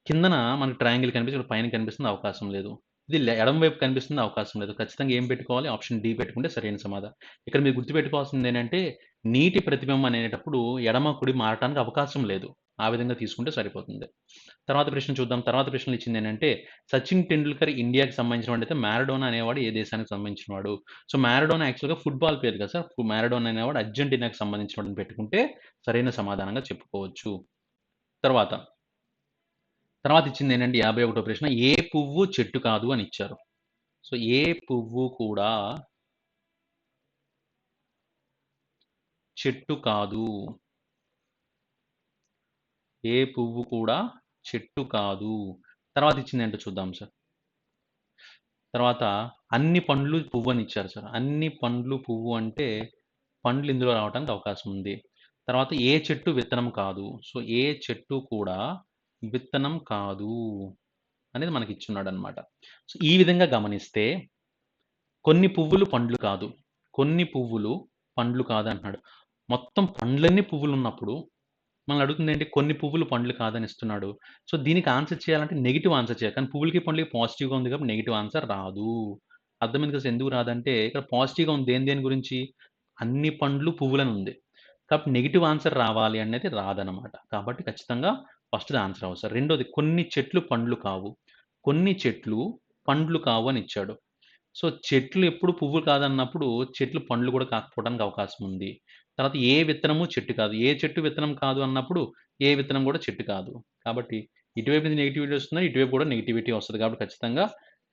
కిందన మనకి ట్రయాంగిల్ కనిపించి ఇక్కడ పైన కనిపిస్తుంది అవకాశం లేదు. ఇది ఎడమ వైపు కనిపిస్తుంది అవకాశం లేదు. ఖచ్చితంగా ఏం పెట్టుకోవాలి? ఆప్షన్ డి పెట్టుకుంటే సరైన సమాధానం. ఇక్కడ మీరు గుర్తుపెట్టుకోవాల్సిందేంటంటే నీటి ప్రతిబింబం అనేటప్పుడు ఎడమ, కుడి మారటానికి అవకాశం లేదు. ఆ విధంగా తీసుకుంటే సరిపోతుంది. తర్వాత ప్రశ్న చూద్దాం. తర్వాత ప్రశ్నలో ఇచ్చిందేంటంటే సచిన్ టెండూల్కర్ ఇండియాకి సంబంధించినవాడైతే మారడోనా అనేవాడు ఏ దేశానికి సంబంధించినవాడు? సో, మారడోనా యాక్చువల్‌గా ఫుట్‌బాల్ పేరు కదా సార్! మారడోనా అనేవాడు అర్జెంటీనాకి సంబంధించినవాడని పెట్టుకుంటే సరైన సమాధానంగా చెప్పుకోవచ్చు. తర్వాత తర్వాత ఇచ్చిందేంటంటే 51 ప్రశ్న. ఏ పువ్వు చెట్టు కాదు అని ఇచ్చారు. సో, ఏ పువ్వు కూడా చెట్టు కాదు. ఏ పువ్వు కూడా చెట్టు కాదు. తర్వాత ఇచ్చిందేంటో చూద్దాం సార్. తర్వాత అన్ని పండ్లు పువ్వని ఇచ్చారు సార్. అన్ని పండ్లు పువ్వు అంటే పండ్లు ఇందులో రావటానికి అవకాశం ఉంది. తర్వాత ఏ చెట్టు విత్తనం కాదు. సో, ఏ చెట్టు కూడా విత్తనం కాదు అనేది మనకిచ్చున్నాడనమాట. సో, ఈ విధంగా గమనిస్తే కొన్ని పువ్వులు పండ్లు కాదు. కొన్ని పువ్వులు పండ్లు కాదంటున్నాడు. మొత్తం పండ్లన్నీ పువ్వులున్నప్పుడు మనల్ని అడుగుతుందేంటి కొన్ని పువ్వులు పండ్లు కాదని ఇస్తున్నాడు. సో, దీనికి ఆన్సర్ చేయాలంటే నెగెటివ్ ఆన్సర్ చేయాలి. కానీ పువ్వులకి, పండ్లకి పాజిటివ్‌గా ఉంది కాబట్టి నెగెటివ్ ఆన్సర్ రాదు. అర్థమైంది కదా! ఎందుకు రాదంటే ఇక్కడ పాజిటివ్‌గా ఉంది దేని దేని గురించి? అన్ని పండ్లు పువ్వులని ఉంది. కాబట్టి నెగెటివ్ ఆన్సర్ రావాలి అనేది రాదనమాట. కాబట్టి ఖచ్చితంగా ఫస్ట్‌ది ఆన్సర్ అవ్వదు సార్. రెండోది కొన్ని చెట్లు పండ్లు కావు. కొన్ని చెట్లు పండ్లు కావు అని ఇచ్చాడు. సో, చెట్లు ఎప్పుడు పువ్వు కాదన్నప్పుడు, చెట్లు పండ్లు కూడా కాకపోవడానికి అవకాశం ఉంది. తర్వాత ఏ విత్తనము చెట్టు కాదు. ఏ చెట్టు విత్తనం కాదు అన్నప్పుడు, ఏ విత్తనం కూడా చెట్టు కాదు. కాబట్టి ఇటువైపు నుంచి నెగటివిటీ వస్తుంది. ఇటువైపు కూడా నెగటివిటీ వస్తది. కాబట్టి ఖచ్చితంగా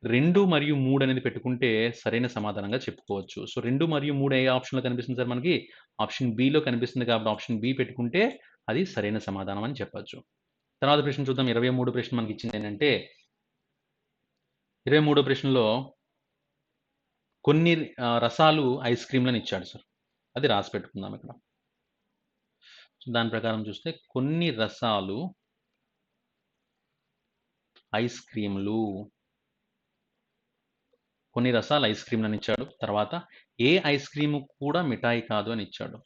2 మరియు 3 అనేది పెట్టుకుంటే సరైన సమాధానంగా చెప్పుకోవచ్చు. సో, 2 మరియు 3 ఏ ఆప్షన్‌లో కనిపిస్తుంది సార్ మనకి? ఆప్షన్ బిలో కనిపిస్తుంది కాబట్టి ఆప్షన్ బి పెట్టుకుంటే అది సరైన సమాధానం అని చెప్పొచ్చు. తర్వాత ప్రశ్న చూద్దాం. 23 ప్రశ్న మనకిచ్చిందేంటంటే, 23 ప్రశ్నలో కొన్ని రసాలు ఐస్ క్రీమ్‌లని ఇచ్చాడు సార్. అది రాసి పెట్టుకుందాం ఇక్కడ. సో, దాని ప్రకారం చూస్తే కొన్ని రసాలు ఐస్ క్రీమ్‌లు, కొన్ని రసాలు ఐస్ క్రీమ్‌లని ఇచ్చాడు. తర్వాత ఏ ఐస్ క్రీమ్ కూడా మిఠాయి కాదు అని ఇచ్చాడు.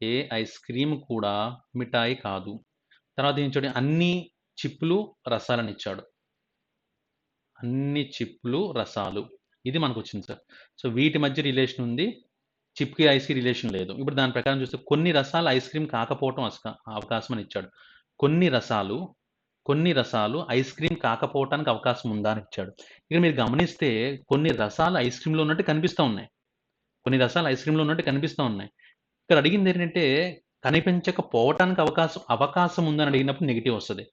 ఏ ఐస్ క్రీమ్ కూడా మిఠాయి కాదు. తర్వాత ఏం ఇచ్చాడు అన్ని చిప్‌లు రసాలని ఇచ్చాడు. అన్ని చిప్‌లు రసాలు. ఇది మనకొచ్చింది సార్. సో, వీటి మధ్య రిలేషన్ ఉంది. చిప్‌కి, ఐస్‌కి రిలేషన్ లేదు. ఇప్పుడు దాని ప్రకారం చూస్తే కొన్ని రసాలు ఐస్ క్రీమ్ కాకపోవటం అవకాశం అని ఇచ్చాడు. కొన్ని రసాలు, కొన్ని రసాలు ఐస్ క్రీమ్ కాకపోవటానికి అవకాశం ఉందా అని ఇచ్చాడు. ఇక్కడ మీరు గమనిస్తే కొన్ని రసాలు ఐస్ క్రీమ్‌లో ఉన్నట్టు కనిపిస్తా ఉన్నాయి. కొన్ని రసాలు ఐస్ క్రీమ్‌లో ఉన్నట్టు కనిపిస్తా ఉన్నాయి. ఇక్కడ అడిగిందేంటంటే, కనిపించకపోవటానికి అవకాశం ఉందని అడిగినప్పుడు నెగెటివ్ వస్తది.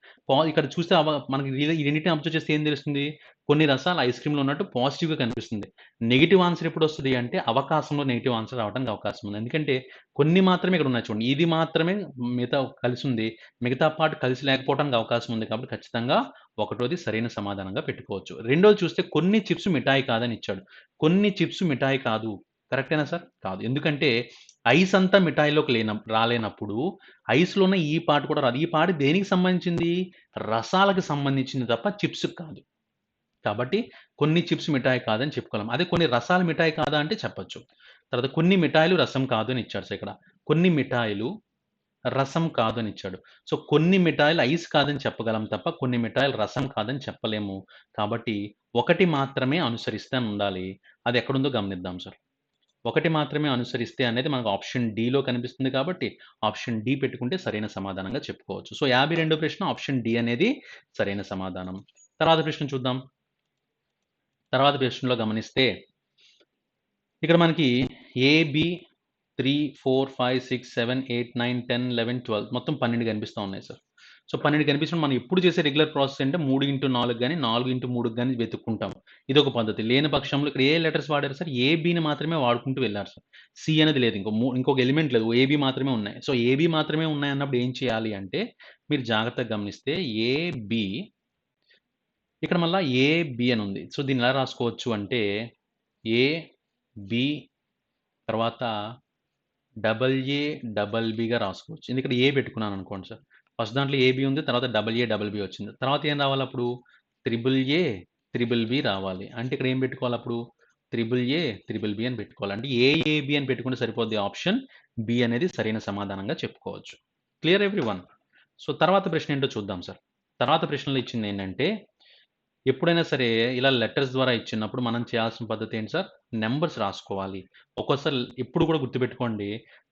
ఇక్కడ చూస్తే మనకి ఈ రెండిటిని అబ్జర్వ్ చేస్తే ఏం తెలుస్తుంది? కొన్ని రసాలు ఐస్ క్రీమ్‌లో ఉన్నట్టు పాజిటివ్‌గా కనిపిస్తుంది. నెగెటివ్ ఆన్సర్ ఎప్పుడొస్తది అంటే, అవకాశంలో నెగెటివ్ ఆన్సర్ రావడానికి అవకాశం ఉంది. ఎందుకంటే, కొన్ని మాత్రమే ఇక్కడ ఉన్నాయి చూడండి. ఇది మాత్రమే మిగతా కలిసుంది. మిగతా పార్ట్ కలిసి లేకపోవడానికి అవకాశం ఉంది. కాబట్టి ఖచ్చితంగా ఒకటోది సరైన సమాధానంగా పెట్టుకోవచ్చు. రెండోది చూస్తే కొన్ని చిప్స్ మిఠాయి కాదని ఇచ్చాడు. కొన్ని చిప్స్ మిఠాయి కాదు. కరెక్టేనా సార్? కాదు. ఎందుకంటే ఐస్ అంతా మిఠాయిలోకి రాలేనప్పుడు ఐస్‌లో ఉన్న ఈ పార్ట్ కూడా రాదు. ఈ పార్ట్ దేనికి సంబంధించింది? రసాలకు సంబంధించింది తప్ప చిప్స్‌కి కాదు. కాబట్టి కొన్ని చిప్స్ మిఠాయి కాదని చెప్పుకోలేం. అదే కొన్ని రసాలు మిఠాయి కాదా అంటే చెప్పొచ్చు. తర్వాత కొన్ని మిఠాయిలు రసం కాదు అని ఇచ్చాడు సార్ ఇక్కడ. కొన్ని మిఠాయిలు రసం కాదు అని ఇచ్చాడు. సో, కొన్ని మిఠాయిలు ఐస్ కాదని చెప్పగలం తప్ప కొన్ని మిఠాయిలు రసం కాదని చెప్పలేము. కాబట్టి ఒకటి మాత్రమే అనుసరిస్తే అని ఉండాలి. అది ఎక్కడుందో గమనిద్దాం సార్. ఒకటి మాత్రమే అనుసరిస్తే అనేది మనకు ఆప్షన్ డిలో కనిపిస్తుంది కాబట్టి, ఆప్షన్ డి పెట్టుకుంటే సరైన సమాధానంగా చెప్పుకోవచ్చు. సో, 52 ప్రశ్న ఆప్షన్ డి అనేది సరైన సమాధానం. తర్వాత ప్రశ్న చూద్దాం. తర్వాత ప్రశ్నలో గమనిస్తే, ఇక్కడ మనకి ఏ, బి, 3, 4, 5, 6, 7, 8, 9, 10, 11, 12 మొత్తం 12 కనిపిస్తా ఉన్నాయి సార్. సో 12 కనిపించినప్పుడు మనం ఎప్పుడు చేసే రెగ్యులర్ ప్రాసెస్ అంటే 3x4 గాని, 4x3 గాని వెతుక్కుంటాం. ఇదొక పద్ధతి. లేని పక్షంలో ఇక్కడ ఏ లెటర్స్ వాడారు సార్? ఏబీని మాత్రమే వాడుకుంటూ వెళ్లారు సార్. సి అనేది లేదు. ఇంకొక ఎలిమెంట్ లేదు. ఏబీ మాత్రమే ఉన్నాయి. సో ఏబీ మాత్రమే ఉన్నాయన్నప్పుడు ఏం చేయాలి అంటే మీరు జాగ్రత్తగా గమనిస్తే ఏబీ ఇక్కడ మళ్ళా ఏబీ అని ఉంది. సో దీన్ని ఎలా రాసుకోవచ్చు అంటే ఏబీ తర్వాత AA, రాసుకోవచ్చు. ఎందుకంటే ఏ పెట్టుకున్నాను అనుకోండి సార్. ఫస్ట్ దాంట్లో ఏబీ ఉంది. తర్వాత AA వచ్చింది. తర్వాత ఏం రావాలి అప్పుడు? BBB రావాలి. అంటే ఇక్కడ ఏం పెట్టుకోవాలి అప్పుడు? BBB అని పెట్టుకోవాలి. అంటే ఏఏబీ అని పెట్టుకుంటే సరిపోద్ది. ఆప్షన్ బి అనేది సరైన సమాధానంగా చెప్పుకోవచ్చు. Clear everyone? సో తర్వాత ప్రశ్న ఏంటో చూద్దాం సార్. తర్వాత ప్రశ్నలో ఇచ్చింది ఏంటంటే ఎప్పుడైనా సరే ఇలా లెటర్స్ ద్వారా ఇచ్చినప్పుడు మనం చేయాల్సిన పద్ధతి ఏంటి సార్? నంబర్స్ రాసుకోవాలి. ఒక్కోసారి ఎప్పుడు కూడా గుర్తుపెట్టుకోండి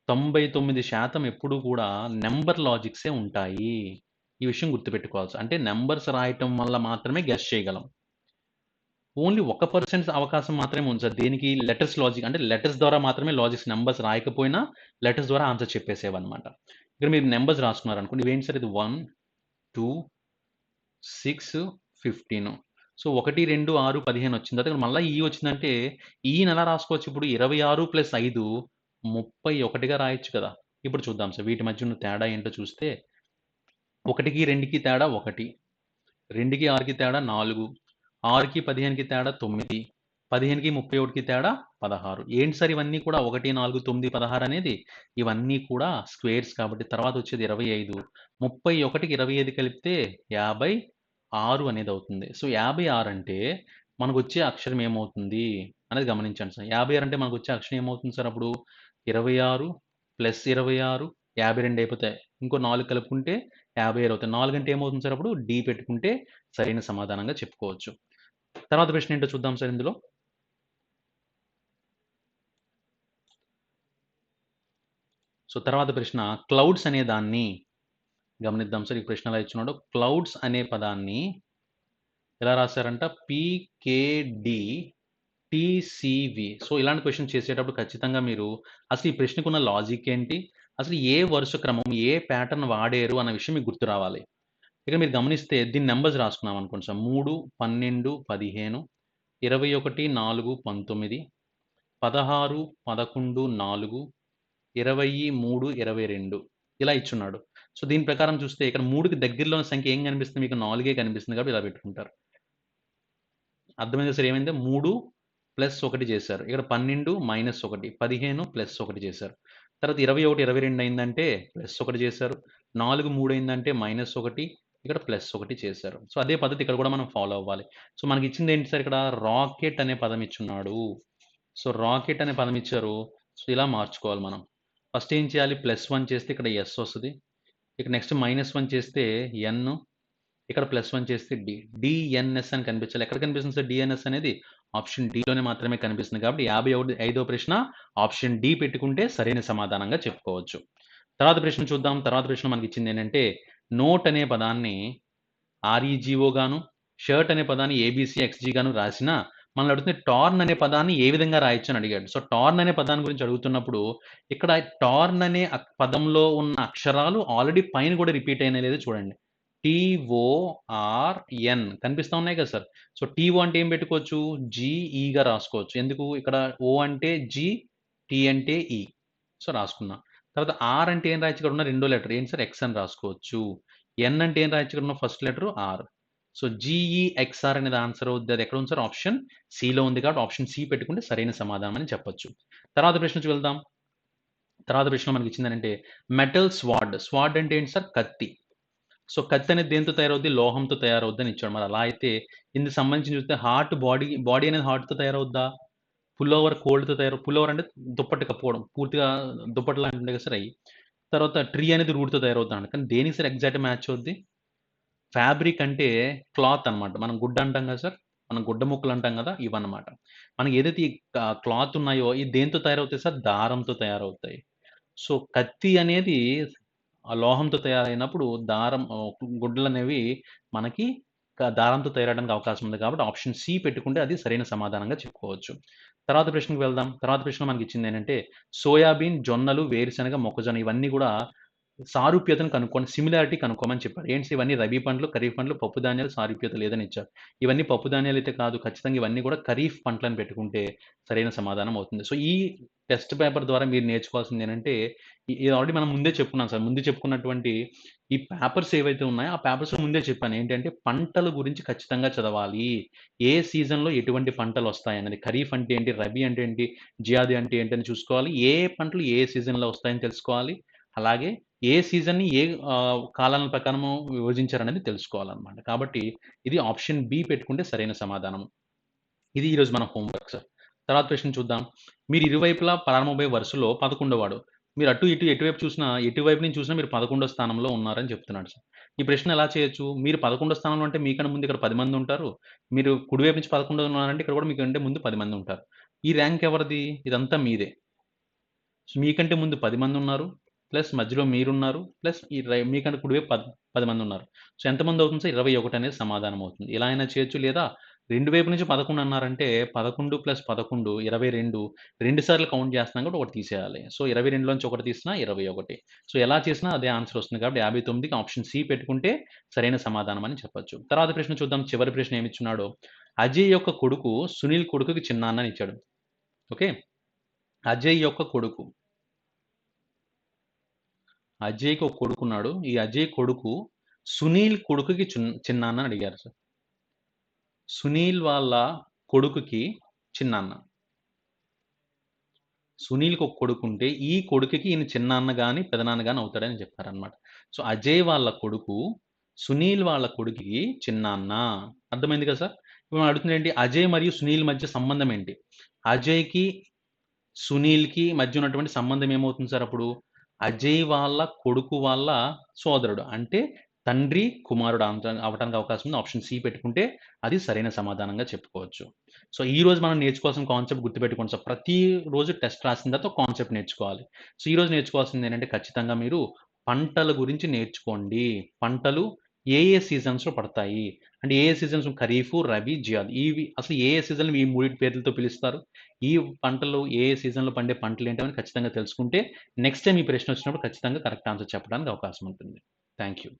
99% ఎప్పుడూ కూడా నంబర్ లాజిక్సే ఉంటాయి. ఈ విషయం గుర్తుపెట్టుకోవాలి. అంటే నంబర్స్ రాయటం వల్ల మాత్రమే గెస్ చేయగలం. ఓన్లీ 1% అవకాశం మాత్రమే ఉంది సార్. దేనికి? లెటర్స్ లాజిక్ అంటే లెటర్స్ ద్వారా మాత్రమే లాజిక్స్ నంబర్స్ రాయకపోయినా లెటర్స్ ద్వారా ఆన్సర్ చెప్పేసేవన్నమాట. ఇక్కడ మీరు నంబర్స్ రాసుకున్నారనుకోండి. ఇవేంటి సార్? ఇది 1, 2, 6, 15. సో 1, 2, 6, 15 వచ్చిన తర్వాత ఇక్కడ మళ్ళా ఈ వచ్చిందంటే ఈని ఎలా రాసుకోవచ్చు ఇప్పుడు? 26 + 5 31గా రాయొచ్చు కదా! ఇప్పుడు చూద్దాం సార్. వీటి మధ్య ఉన్న తేడా ఏంటో చూస్తే 1కి 2కి తేడా 1, 2కి 6కి తేడా 4, 6కి 15కి తేడా 9, 15కి 31కి తేడా 16. ఏంటి సార్ ఇవన్నీ కూడా 1, 4, 9, 16 అనేది ఇవన్నీ కూడా స్క్వేర్స్ కాబట్టి తర్వాత వచ్చేది 25. 31కి 25 కలిపితే 56 అనేది అవుతుంది. సో 56 అంటే మనకొచ్చే అక్షరం ఏమవుతుంది అనేది గమనించండి సార్. 56 అంటే మనకొచ్చే అక్షరం ఏమవుతుంది సార్ అప్పుడు? 26 + 26 52 అయిపోతాయి. ఇంకో 4 కలుపుకుంటే 57 అవుతాయి. 4 అంటే ఏమవుతుంది సార్ అప్పుడు? డి పెట్టుకుంటే సరైన సమాధానంగా చెప్పుకోవచ్చు. తర్వాత ప్రశ్న ఏంటో చూద్దాం సార్ ఇందులో. సో తర్వాత ప్రశ్న క్లౌడ్స్ అనే దాన్ని గమనిద్దాం సార్. ఈ ప్రశ్న ఎలా ఇచ్చున్నాడో. క్లౌడ్స్ అనే పదాన్ని ఎలా రాశారంట? పీకేడి టీసీవి. సో ఇలాంటి క్వెషన్ చేసేటప్పుడు ఖచ్చితంగా మీరు అసలు ఈ ప్రశ్నకున్న లాజిక్ ఏంటి? అసలు ఏ వరుస క్రమం, ఏ ప్యాటర్న్ వాడారు అన్న విషయం మీకు గుర్తు రావాలి. ఇక మీరు గమనిస్తే దీని నంబర్స్ రాసుకున్నాం అనుకోండి సార్. 3, 12, 15, 21, 4, 19, 16, 11, 4, 23, 22 ఇలా ఇచ్చున్నాడు. సో దీని ప్రకారం చూస్తే ఇక్కడ 3కి దగ్గరలో ఉన్న సంఖ్య ఏం కనిపిస్తుంది మీకు? 4 కనిపిస్తుంది కాబట్టి ఇలా పెట్టుకుంటారు. అర్థమైందా సార్ ఏమైందో? 3 + 1 చేశారు. ఇక్కడ 12 - 1, 15 + 1 చేశారు. తర్వాత 21, 22 అయిందంటే +1 చేశారు. 4, 3 అయిందంటే -1 ఇక్కడ +1 చేశారు. సో అదే పద్ధతి ఇక్కడ కూడా మనం ఫాలో అవ్వాలి. సో మనకిచ్చింది ఏంటి సార్ ఇక్కడ? రాకెట్ అనే పదం ఇచ్చున్నాడు. సో రాకెట్ అనే పదం ఇచ్చారు. సో ఇలా మార్చుకోవాలి మనం. ఫస్ట్ ఏం చేయాలి? +1 చేస్తే ఇక్కడ ఎస్ వస్తది. ఇక నెక్స్ట్ -1 చేస్తే ఎన్ ఇక్కడ +1 చేస్తే డి. డిఎన్ఎస్ అని కనిపించాలి. ఎక్కడ కనిపిస్తుంది సార్ డిఎన్ఎస్ అనేది? ఆప్షన్ డిలోనే మాత్రమే కనిపిస్తుంది కాబట్టి 55వ ప్రశ్న ఆప్షన్ డి పెట్టుకుంటే సరైన సమాధానంగా చెప్పుకోవచ్చు. తర్వాత ప్రశ్న చూద్దాం. తర్వాత ప్రశ్న మనకిచ్చింది ఏంటంటే నోట్ అనే పదాన్ని ఆర్ఈజీఓ గాను, షర్ట్ అనే పదాన్ని ఏబీసీ ఎక్స్జీ గాను రాసినా మనల్ని అడుగుతుంది టార్న్ అనే పదాన్ని ఏ విధంగా రాయొచ్చు అని అడిగాడు. సో టార్న్ అనే పదాన్ని గురించి అడుగుతున్నప్పుడు ఇక్కడ టార్న్ అనే పదంలో ఉన్న అక్షరాలు ఆల్రెడీ పైన కూడా రిపీట్ అయినాయో లేదో చూడండి. టీఓఆర్ఎన్ కనిపిస్తా ఉన్నాయి కదా సార్. సో టీఓ అంటే ఏం పెట్టుకోవచ్చు? జీఈగా రాసుకోవచ్చు. ఎందుకు? ఇక్కడ ఓ అంటే జి, టీ అంటే ఈ. సో రాసుకున్నాం. తర్వాత ఆర్ అంటే ఏం రాయొచ్చు? ఇక్కడ ఉన్న రెండో లెటర్ ఏంటి సార్? ఎక్స్ అని రాసుకోవచ్చు. ఎన్ అంటే ఏం రాయొచ్చు? ఇక్కడ ఉన్న ఫస్ట్ లెటర్ ఆర్. సో జీఈఎక్స్ఆర్ అనేది ఆన్సర్ అవుద్ది. అది ఎక్కడ ఉంది సార్? ఆప్షన్ సిలో ఉంది కాబట్టి ఆప్షన్ సి పెట్టుకుంటే సరైన సమాధానం అని చెప్పొచ్చు. తర్వాత ప్రశ్నకు వెళ్దాం. తర్వాత ప్రశ్న మనకి ఇచ్చిందంటే మెటల్ స్వాడ్. స్వాడ్ అంటే ఏంటి సార్? కత్తి. సో కత్తి అనేది దేనితో తయారవుద్ది? లోహంతో తయారవుద్దని ఇచ్చాడు. మరి అలా అయితే ఇందుకు సంబంధించి చూస్తే బాడీ అనేది హార్ట్‌తో తయారవుద్దా? పుల్లోవర్ కోల్డ్‌తో పుల్లోవర్ అంటే దుప్పటి కప్పుకోవడం. పూర్తిగా దుప్పట్లు లాంటివి ఉంటాయి కదా సార్ అయి. తర్వాత ట్రీ అనేది రూట్‌తో తయారవుద్దంట. కానీ దేనికి సార్ ఎగ్జాక్ట్ మ్యాచ్ అవుద్ది? ఫ్యాబ్రిక్ అంటే క్లాత్ అనమాట. మనం గుడ్డ అంటాం కదా సార్. మనం గుడ్డ ముక్కలు అంటాం కదా! ఇవన్నమాట. మనకి ఏదైతే ఈ క్లాత్ ఉన్నాయో ఇవి దేనితో తయారవుతాయి సార్? దారంతో తయారవుతాయి. సో కత్తి అనేది ఆ లోహంతో తయారైనప్పుడు గుడ్డలనేవి మనకి దారంతో తయారవ్వడానికి అవకాశం ఉంది కాబట్టి ఆప్షన్ సి పెట్టుకుంటే అది సరైన సమాధానంగా చెప్పుకోవచ్చు. తర్వాత ప్రశ్నకు వెళ్దాం. తర్వాత ప్రశ్న మనకిచ్చిందేంటంటే సోయాబీన్, జొన్నలు, వేరుశనగ, మొక్కజొన్న ఇవన్నీ కూడా సారూప్యతను కనుక్కోండి. సిమిలారిటీ కనుక్కోమని చెప్పాడు. ఏంటి ఇవన్నీ రబీ పంటలు, ఖరీఫ్ పంటలు, పప్పు ధాన్యాలు సారూప్యత లేదని ఇచ్చారు. ఇవన్నీ పప్పు ధాన్యాలైతే కాదు. ఖచ్చితంగా ఇవన్నీ కూడా ఖరీఫ్ పంటలని పెట్టుకుంటే సరైన సమాధానం అవుతుంది. సో, ఈ టెస్ట్ పేపర్ ద్వారా మీరు నేర్చుకోవాల్సిందేంటంటే ఇది ఆల్రెడీ మనం ముందే చెప్పుకున్నాం సార్. ముందు చెప్పుకున్నటువంటి ఈ పేపర్స్ ఏవైతే ఉన్నాయో, ఆ పేపర్స్‌లో ముందే చెప్పాను. ఏంటంటే పంటల గురించి ఖచ్చితంగా చదవాలి. ఏ సీజన్‌లో ఎటువంటి పంటలొస్తాయన్నది. ఖరీఫ్ అంటే ఏంటి? రబీ అంటే ఏంటి? జియాది అంటే ఏంటని చూసుకోవాలి. ఏ పంటలు ఏ సీజన్‌లో వస్తాయని తెలుసుకోవాలి. అలాగే ఏ సీజన్‌ని కాలాల ప్రకారము విభజించారనేది తెలుసుకోవాలనమాట. కాబట్టి ఇది ఆప్షన్ బి పెట్టుకుంటే సరైన సమాధానం. ఇది ఈరోజు మన హోమ్ వర్క్ సార్. తర్వాత ప్రశ్న చూద్దాం. మీరు ఇరువైపులా ప్రారంభమయ్యే వరుసలో 11 వాడు. మీరు అటు, ఇటు ఎటువైపు చూసినా, ఎటువైపు నుంచి చూసినా మీరు 11 స్థానంలో ఉన్నారని చెప్తున్నాడు సార్. ఈ ప్రశ్న ఎలా చేయొచ్చు? మీరు 11 స్థానంలో అంటే మీకన్నా ముందు ఇక్కడ 10 మంది ఉంటారు. మీరు కుడివైపు నుంచి 11 ఉన్నారంటే ఇక్కడ కూడా మీకంటే ముందు 10 మంది ఉంటారు. ఈ ర్యాంక్ ఎవరిది? ఇదంతా మీదే. మీకంటే ముందు 10 మందున్నారు. ప్లస్ మధ్యలో మీరున్నారు. ప్లస్ ఈ మీకంటే కుడివైపు 10 మందున్నారు. సో, ఎంతమంది అవుతుంది సార్? 21 అనేది సమాధానం అవుతుంది. ఇలా అయినా చేయొచ్చు. లేదా 2 వైపు నుంచి 11 అన్నారంటే 11 + 11 22 2 సార్లు కౌంట్ చేస్తున్నాం కాబట్టి ఒకటి తీసేయాలి. సో, 22లోంచి ఒకటి తీసినా 21. సో, ఎలా చేసినా అదే ఆన్సర్ వస్తుంది కాబట్టి 59కి ఆప్షన్ సి పెట్టుకుంటే సరైన సమాధానం అని చెప్పొచ్చు. తర్వాత ప్రశ్న చూద్దాం. చివరి ప్రశ్న ఏమిచ్చున్నాడో. అజయ్ యొక్క కొడుకు సునీల్ కొడుకుకి చిన్నాన్న అని ఇచ్చాడు. ఓకే. అజయ్ యొక్క కొడుకు. అజయ్‌కి ఒక కొడుకున్నాడు. ఈ అజయ్ కొడుకు సునీల్ కొడుకుకి చిన్నాన్న అని అడిగారు సార్. సునీల్ వాళ్ళ కొడుకుకి చిన్నాన్న. సునీల్‌కి ఒక కొడుకుంటే, ఈ కొడుకుకి ఈయన చిన్నాన్న గాని, పెదనాన్న గాని అవుతాడని చెప్పారనమాట. సో, అజయ్ వాళ్ళ కొడుకు, సునీల్ వాళ్ళ కొడుకుకి చిన్నాన్న. అర్థమైంది కదా సార్? ఇప్పుడు మనం అడుగుతుందేంటి? అజయ్ మరియు సునీల్ మధ్య సంబంధం ఏంటి? అజయ్‌కి, సునీల్‌కి మధ్య ఉన్నటువంటి సంబంధం ఏమవుతుంది సార్ అప్పుడు? అజయ్ వాళ్ళ కొడుకు వాళ్ళ సోదరుడు. అంటే తండ్రి, కుమారుడు అవ్వటానికి అవకాశం ఉంది. ఆప్షన్ సి పెట్టుకుంటే అది సరైన సమాధానంగా చెప్పుకోవచ్చు. సో, ఈరోజు మనం నేర్చుకోవాల్సిన కాన్సెప్ట్ గుర్తుపెట్టుకోండి సార్. ప్రతి రోజు టెస్ట్ రాసిన తర్వాత ఒక కాన్సెప్ట్ నేర్చుకోవాలి. సో, ఈరోజు నేర్చుకోవాల్సిందేంటంటే ఖచ్చితంగా మీరు పంటల గురించి నేర్చుకోండి. పంటలు ఏ ఏ సీజన్స్‌లో పడతాయి? అంటే ఏ ఏ సీజన్స్ ఖరీఫు, రబీ, జియాద్ ఇవి అసలు ఏ ఏ సీజన్‌లు ఈ మూడిటి పేర్లతో పిలుస్తారు? ఈ పంటలు ఏ ఏ సీజన్‌లో పండే పంటలేంటని ఖచ్చితంగా తెలుసుకుంటే నెక్స్ట్ టైమ్ ఈ ప్రశ్న వచ్చినప్పుడు ఖచ్చితంగా కరెక్ట్ ఆన్సర్ చెప్పడానికి అవకాశం ఉంటుంది. Thank you.